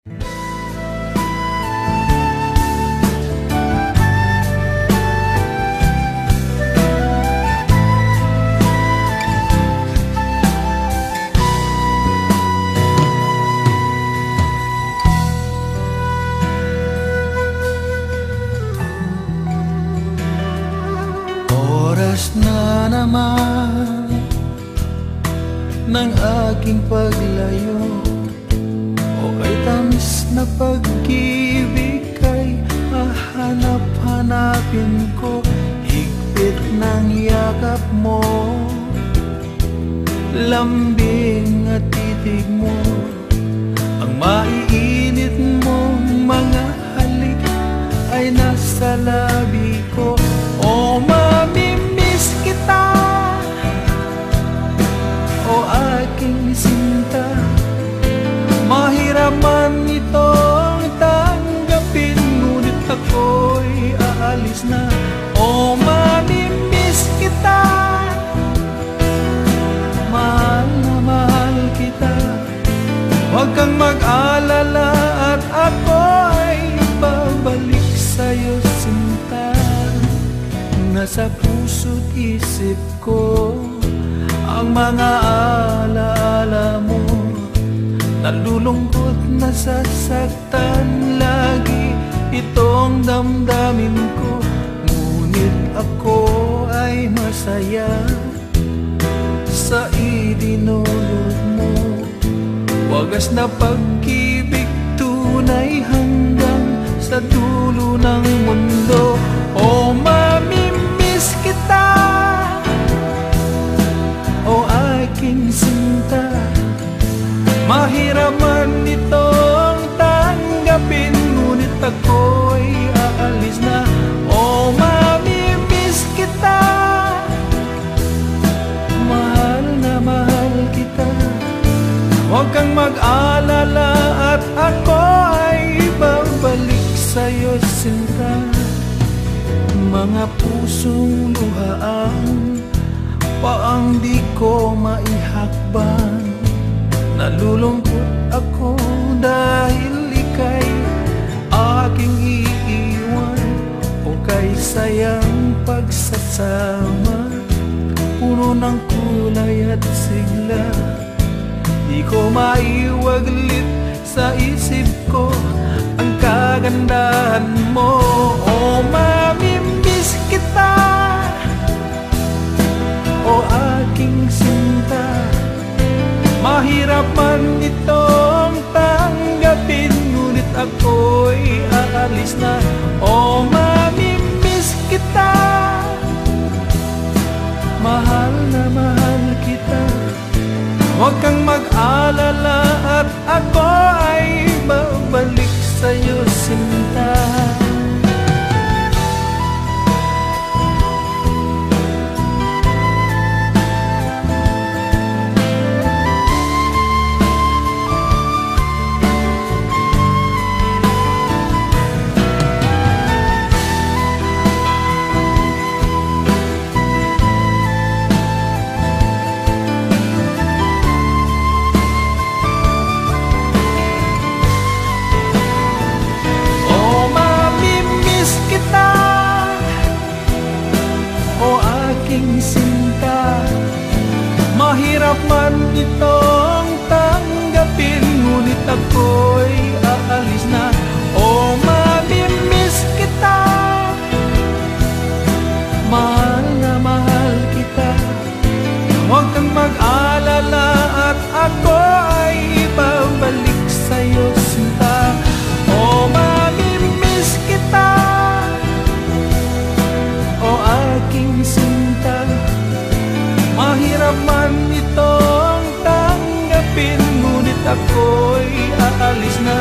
Oras na naman ng aking paglayo, o kay tamis na pag-ibig kay hahanap-hanapin ko. Higpit ng yakap mo, lambing at titig mo, ang maiinit mong mga halik ay nasa labi ko. O mamimiss kita, o aking sinta, mahirap man itong tanggapin, ngunit ako'y aalis na. O mamimiss kita, mahal na mahal kita, huwag kang mag-alala at ako ay babalik sa'yo, sinta. Nasa puso't isip ko ang mga alaala mo, nalulungkot, nasasaktan lagi itong damdamin ko. Ngunit ako ay masaya sa idinulot mo, wagas na pag-ibig, tunay hanggang sa dulo ng mundo. O mamimiss kita, o aking sinta, mahirap man itong tanggapin, ngunit ako'y aalis na. O mamimiss kita, mahal na mahal kita, huwag kang mag-alala at ako ay babalik sa'yo, sinta. Mga pusong luhaan, paang di ko maihakbang, nalulungkot ako dahil ika'y aking iiwan. O kay sayang pagsasama, puno ng kulay at sigla, di ko maiwaglit sa isip ko ang kagandahan mo. O mamimiss kita, o aking sinta, mahirap man itong tanggapin, ngunit ako'y aalis na. O mamimiss kita, mahal na mahal kita, huwag kang mag-alala at ako ay babalik sa'yo, sinta. Mahirap man itong tanggapin, ngunit ako'y aalis na. O mamimiss kita, mahal na mahal kita, huwag kang mag-alala at ako ay babalik sa'yo, sinta. O mamimiss kita, o aking sinta, mahirap man itong tanggapin, ngunit ako'y aalis na.